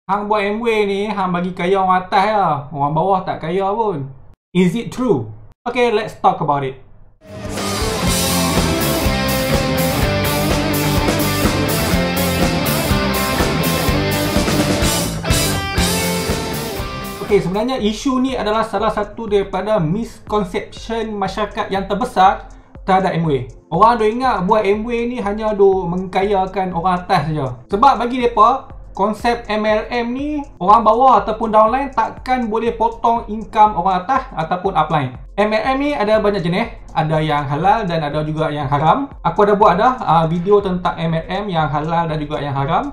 Hang buat Amway ni, hang bagi kaya orang atas lah. Orang bawah tak kaya pun. Is it true? Okay, let's talk about it. Okay, sebenarnya isu ni adalah salah satu daripada misconception masyarakat yang terbesar terhadap Amway. Orang duk ingat buat Amway ni hanya duk mengkayakan orang atas saja. Sebab bagi mereka, konsep MLM ni orang bawah ataupun downline takkan boleh potong income orang atas ataupun upline. MLM ni ada banyak jenis, ada yang halal dan ada juga yang haram. Aku ada buat video tentang MLM yang halal dan juga yang haram.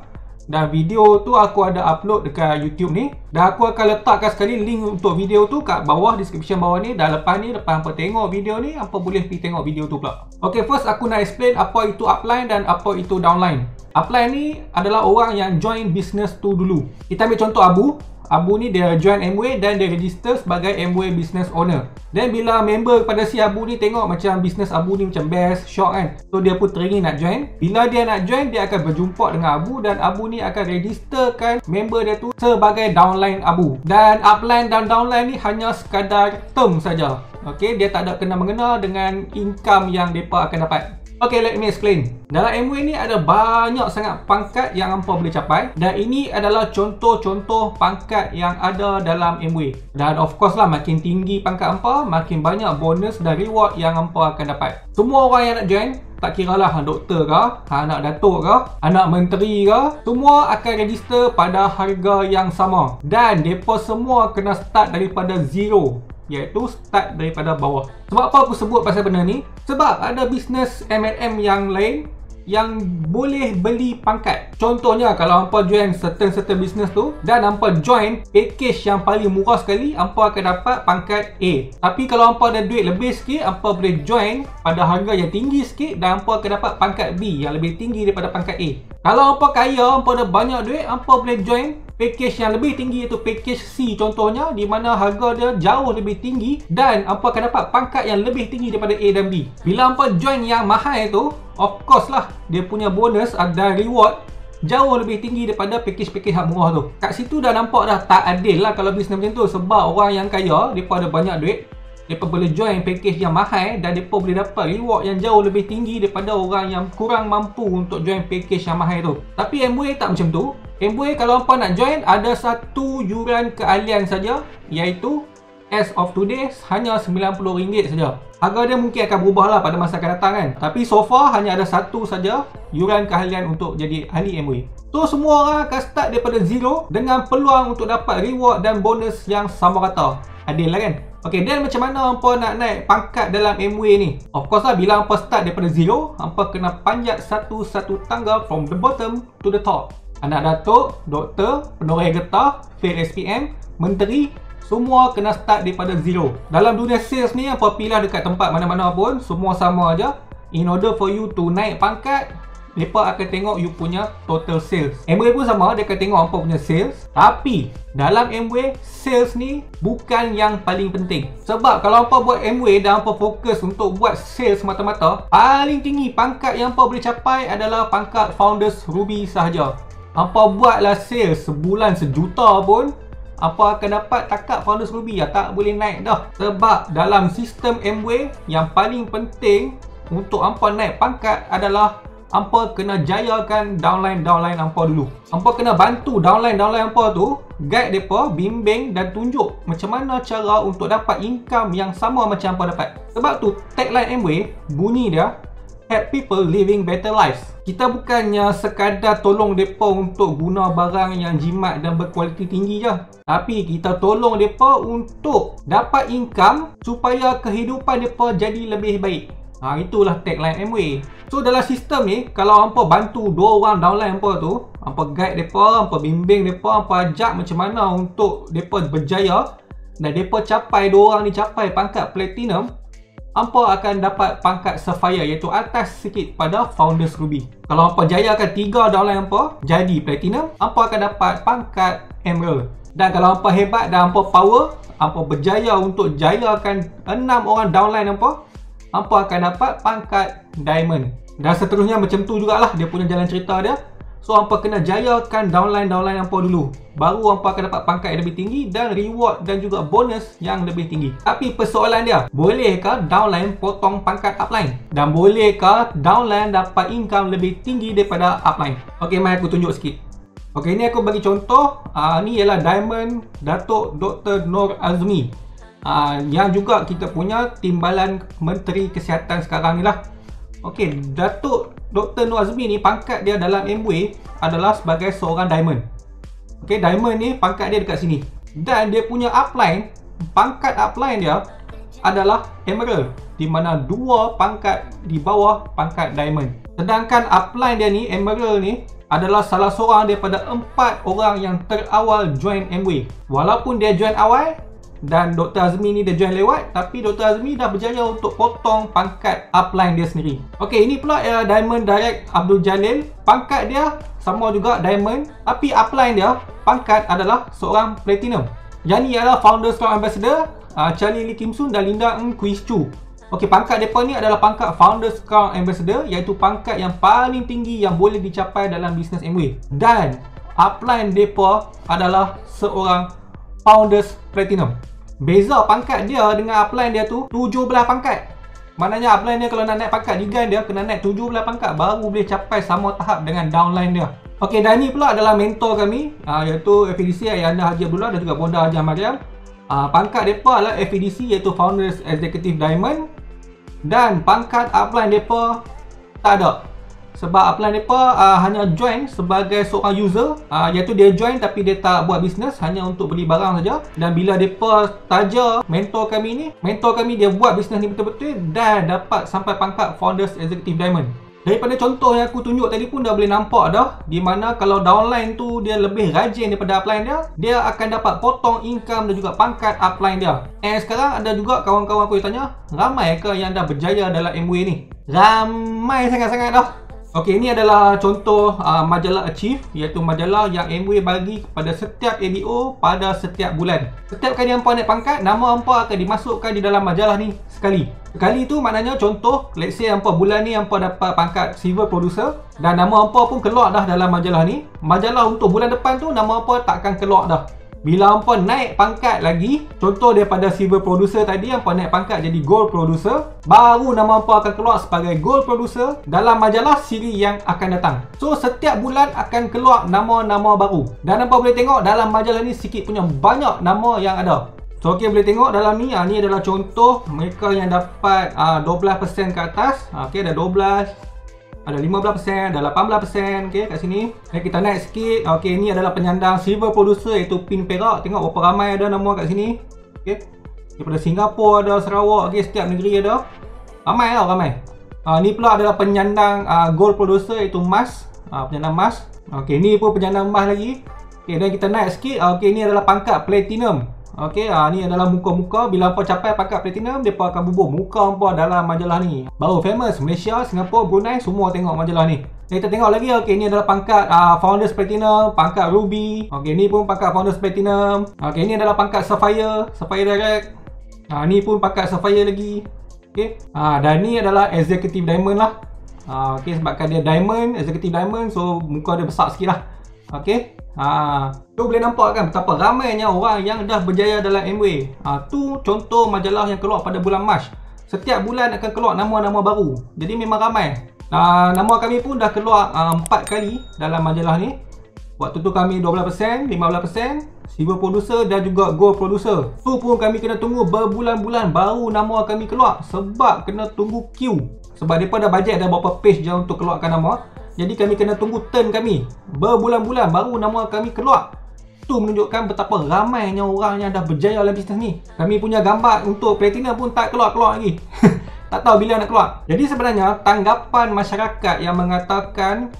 Dan video tu aku ada upload dekat YouTube ni. Dan aku akan letakkan sekali link untuk video tu kat bawah, description bawah ni. Dan lepas hampa tengok video ni, hampa boleh pergi tengok video tu pula. Okay, first aku nak explain apa itu upline dan apa itu downline. Upline ni adalah orang yang join business tu dulu. Kita ambil contoh Abu. Abu ni dia join Amway dan dia register sebagai Amway business owner. Dan bila member pada si Abu ni tengok macam business Abu ni macam best, shock kan. So dia pun teringin nak join. Bila dia nak join, dia akan berjumpa dengan Abu dan Abu ni akan registerkan member dia tu sebagai downline Abu. Dan upline dan downline ni hanya sekadar term saja. Okay, dia tak ada kena-mengena dengan income yang mereka akan dapat. Okay, let me explain. Dalam Amway ni ada banyak sangat pangkat yang hampa boleh capai. Dan ini adalah contoh-contoh pangkat yang ada dalam Amway. Dan of course lah, makin tinggi pangkat hampa, makin banyak bonus dan reward yang hampa akan dapat. Semua orang yang nak join, tak kira lah doktor ke, anak datuk ke, anak menteri ke, semua akan register pada harga yang sama. Dan mereka semua kena start daripada zero, iaitu start daripada bawah. Sebab apa aku sebut pasal benda ni? Sebab ada bisnes MLM yang lain yang boleh beli pangkat. Contohnya kalau hampa join certain business tu dan hampa join package yang paling murah sekali, hampa akan dapat pangkat A. Tapi kalau hampa ada duit lebih sikit, hampa boleh join pada harga yang tinggi sikit dan hampa akan dapat pangkat B yang lebih tinggi daripada pangkat A. Kalau hampa kaya, hampa ada banyak duit, hampa boleh join package yang lebih tinggi, iaitu package C contohnya, di mana harga dia jauh lebih tinggi dan hampa akan dapat pangkat yang lebih tinggi daripada A dan B. Bila hampa join yang mahal tu, of course lah, dia punya bonus dan reward jauh lebih tinggi daripada package-package yang murah tu. Kat situ dah nampak dah tak adil lah kalau bisnes macam tu. Sebab orang yang kaya, mereka ada banyak duit, mereka boleh join package yang mahal dan mereka boleh dapat reward yang jauh lebih tinggi daripada orang yang kurang mampu untuk join package yang mahal tu. Tapi Amway tak macam tu. Amway kalau hampa nak join, ada satu yuran keahlian saja, iaitu as of today hanya RM90 saja. Harga dia mungkin akan berubah lah pada masa akan datang kan. Tapi so far hanya ada satu saja yuran keahlian untuk jadi ahli Amway. So semua orang akan start daripada zero dengan peluang untuk dapat reward dan bonus yang sama rata. Adil lah kan? Okay, dan macam mana hampa nak naik pangkat dalam Amway ni? Of course lah, bila hampa start daripada zero, hampa kena panjat satu-satu tangga from the bottom to the top. Anak datuk, doktor, penoreh getah, fail SPM, menteri, semua kena start daripada zero. Dalam dunia sales ni, apa pilih dekat tempat mana-mana pun, semua sama aja. In order for you to naik pangkat, mereka akan tengok you punya total sales. Amway pun sama, dia akan tengok apa punya sales. Tapi dalam Amway, sales ni bukan yang paling penting. Sebab kalau hampa buat Amway dan hampa fokus untuk buat sales semata-mata, paling tinggi pangkat yang hampa boleh capai adalah pangkat Founders Ruby sahaja. Hampa buatlah sales sebulan sejuta pun, hampa akan dapat takat Founders Ruby ya, tak boleh naik dah. Sebab dalam sistem Amway, yang paling penting untuk hampa naik pangkat adalah hampa kena jayakan downline hampa dulu. Hampa kena bantu downline hampa tu, guide mereka, bimbing dan tunjuk macam mana cara untuk dapat income yang sama macam hampa dapat. Sebab tu tagline Amway bunyi dia, help people living better lives. Kita bukannya sekadar tolong mereka untuk guna barang yang jimat dan berkualiti tinggi je. Tapi kita tolong mereka untuk dapat income supaya kehidupan mereka jadi lebih baik. Itulah tagline Amway. So dalam sistem ni, kalau hampa bantu dua orang downline hampa tu, hampa guide mereka, hampa bimbing mereka, hampa ajak macam mana untuk mereka berjaya dan mereka capai, dua orang ni capai pangkat platinum, hampa akan dapat pangkat Sapphire, iaitu atas sikit pada Founders Ruby. Kalau hampa jayakan 3 downline hampa jadi platinum, hampa akan dapat pangkat Emerald. Dan kalau hampa hebat dan hampa power, hampa berjaya untuk jayakan 6 orang downline hampa, hampa akan dapat pangkat Diamond. Dan seterusnya macam tu jugalah dia punya jalan cerita dia. So hampa kena jayakan downline hampa dulu, baru hampa akan dapat pangkat yang lebih tinggi dan reward dan juga bonus yang lebih tinggi. Tapi persoalan dia, bolehkah downline potong pangkat upline? Dan bolehkah downline dapat income lebih tinggi daripada upline? Ok, mari aku tunjuk sikit. Ok, ni aku bagi contoh. Ni ialah Diamond Datuk Dr. Nur Azmi, yang juga kita punya timbalan Menteri Kesihatan sekarang ni lah. Ok, Datuk Dr. Nur Azmi ni pangkat dia dalam Amway adalah sebagai seorang Diamond. Ok, Diamond ni pangkat dia dekat sini. Dan dia punya upline, pangkat upline dia adalah Emerald, di mana 2 pangkat di bawah pangkat Diamond. Sedangkan upline dia ni, Emerald ni, adalah salah seorang daripada 4 orang yang terawal join Amway. Walaupun dia join awal dan Dr. Azmi ni dia join lewat, tapi Dr. Azmi dah berjaya untuk potong pangkat upline dia sendiri. Ok, ini pula Diamond Direct Abdul Jalil. Pangkat dia sama juga Diamond, tapi upline dia pangkat adalah seorang Platinum. Yang ni adalah Founder Scrum Ambassador Charlie Lee Kim Soon dan Linda Ng Quiz Chu. Ok, pangkat mereka ni adalah pangkat Founder Scrum Ambassador, iaitu pangkat yang paling tinggi yang boleh dicapai dalam bisnes Amway. Dan upline mereka adalah seorang Founders Platinum. Beza pangkat dia dengan upline dia tu 17 pangkat. Maknanya upline dia kalau nak naik pangkat Ligan, dia kena naik 17 pangkat baru boleh capai sama tahap dengan downline dia. Ok, dan ni pula adalah mentor kami, iaitu FEDC Ayanda Haji Abdullah dan juga Bonda Haji Mariam. Pangkat mereka adalah FEDC, iaitu Founders Executive Diamond. Dan pangkat upline mereka tak ada. Sebab upline mereka hanya join sebagai seorang user, iaitu dia join tapi dia tak buat bisnes, hanya untuk beli barang saja. Dan bila mereka taja mentor kami dia buat bisnes ni betul-betul dan dapat sampai pangkat Founders Executive Diamond. Daripada contoh yang aku tunjuk tadi pun dah boleh nampak dah, di mana kalau downline tu dia lebih rajin daripada upline dia akan dapat potong income dan juga pangkat upline dia. Sekarang ada juga kawan-kawan aku yang tanya, ramai ke yang dah berjaya dalam Amway ni? Ramai sangat-sangat dah. Ok, ini adalah contoh majalah Achieve, iaitu majalah yang Amway bagi kepada setiap ADO pada setiap bulan. Setiap kali hampa naik pangkat, nama hampa akan dimasukkan di dalam majalah ni sekali. Sekali tu maknanya contoh, let's say hampa bulan ni hampa dapat pangkat Silver Producer dan nama hampa pun keluar dah dalam majalah ni. Majalah untuk bulan depan tu nama hampa takkan keluar dah. Bila hampa naik pangkat lagi, contoh daripada Silver Producer tadi, hampa naik pangkat jadi Gold Producer, baru nama hampa akan keluar sebagai Gold Producer dalam majalah siri yang akan datang. So setiap bulan akan keluar nama-nama baru. Dan hampa boleh tengok dalam majalah ni sikit punya banyak nama yang ada. So ok, boleh tengok dalam ni, ni adalah contoh mereka yang dapat 12% ke atas. Ok, ada 12, ada 15%, ada 18%. Ok, kat sini kita naik sikit. Ok, ni adalah penyandang Silver Producer, iaitu pin perak. Tengok berapa ramai ada nama kat sini. Ok, daripada Singapura ada, Sarawak, ok, setiap negeri ada. Ramai tau, ramai. Ni pula adalah penyandang Gold Producer, iaitu emas. Penyandang emas. Ok, ni pun penyandang emas lagi. Ok, dan kita naik sikit. Ok, ni adalah pangkat Platinum. Ok, ni adalah muka-muka. Bila hampa capai pangkat Platinum, mereka akan bubuh muka hampa dalam majalah ni. Baru famous Malaysia, Singapura, Brunei, semua tengok majalah ni. Kita tengok lagi. Ok, ni adalah pangkat Founders Platinum, pangkat Ruby. Ok, ni pun pangkat Founders Platinum. Ok, ni adalah pangkat Sapphire, Sapphire Direct. Ni pun pangkat Sapphire lagi. Ok, dan ni adalah Executive Diamond lah. Ok, sebabkan dia Diamond, Executive Diamond, so muka dia besar sikit lah. Ok, tu boleh nampak kan betapa ramainya orang yang dah berjaya dalam Amway. Tu contoh majalah yang keluar pada bulan Mac. Setiap bulan akan keluar nama-nama baru. Jadi memang ramai. Nama kami pun dah keluar 4 kali dalam majalah ni. Waktu tu kami 12%, 15%, Silver Producer dan juga Gold Producer. Tu pun kami kena tunggu berbulan-bulan baru nama kami keluar. Sebab kena tunggu queue. Sebab mereka dah bajet dah berapa page je untuk keluarkan nama. Jadi kami kena tunggu turn kami berbulan-bulan baru nama kami keluar. Tu menunjukkan betapa ramainya orang yang dah berjaya dalam bisnes ni. Kami punya gambar untuk Platinum pun tak keluar-keluar lagi. Tak tahu bila nak keluar. Jadi sebenarnya tanggapan masyarakat yang mengatakan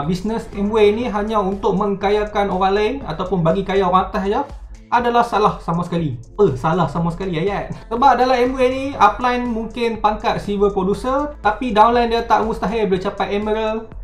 bisnes Amway ni hanya untuk mengkayakan orang lain ataupun bagi kaya orang atas saja adalah salah sama sekali. Salah sama sekali ayat. Sebab dalam Amway ni upline mungkin pangkat Silver Producer, tapi downline dia tak mustahil boleh capai Emerald,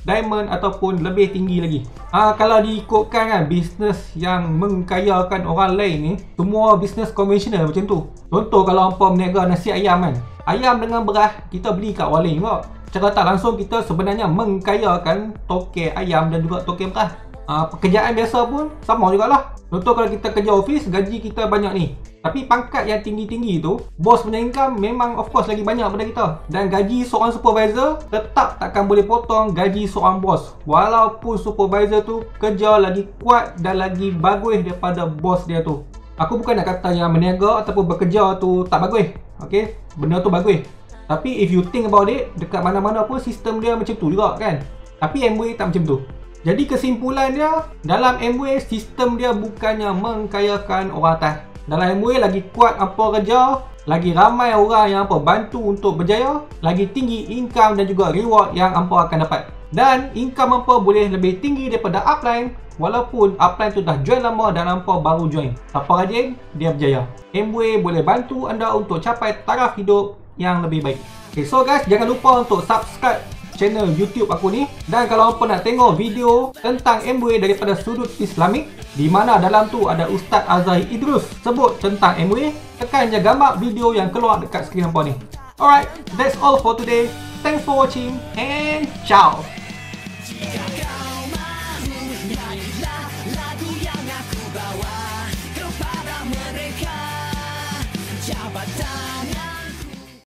Diamond ataupun lebih tinggi lagi. Kalau diikutkan kan bisnes yang mengkayakan orang lain ni, semua bisnes konvensional macam tu. Contoh kalau hampa berniaga nasi ayam kan, ayam dengan beras kita beli kat Waling kok. secara tak langsung kita sebenarnya mengkayakan token ayam dan juga token beras. Pekerjaan biasa pun sama jugalah. Contoh kalau kita kerja office, gaji kita banyak ni, tapi pangkat yang tinggi-tinggi tu, bos punya income memang of course lagi banyak daripada kita. Dan gaji seorang supervisor tetap takkan boleh potong gaji seorang bos, walaupun supervisor tu kerja lagi kuat dan lagi bagus daripada bos dia tu. Aku bukan nak kata yang berniaga ataupun bekerja tu tak bagus, okay? Benda tu bagus, tapi if you think about it, dekat mana-mana pun sistem dia macam tu juga kan. Tapi Amway tak macam tu. Jadi kesimpulan dia, dalam Amway sistem dia bukannya mengkayakan orang atas. Dalam Amway lagi kuat hampa kerja, lagi ramai orang yang hampa bantu untuk berjaya, lagi tinggi income dan juga reward yang hampa akan dapat. Dan income hampa boleh lebih tinggi daripada upline, walaupun upline tu dah join lama dan hampa baru join. Siapa rajin, dia berjaya. Amway boleh bantu anda untuk capai taraf hidup yang lebih baik. Okay, so guys, jangan lupa untuk subscribe channel YouTube aku ni. Dan kalau hampa nak tengok video tentang Amway daripada sudut Islamik, di mana dalam tu ada Ustaz Azhari Idrus sebut tentang Amway, tekan je gambar video yang keluar dekat skrin hampa ni. Alright, that's all for today. Thanks for watching and ciao.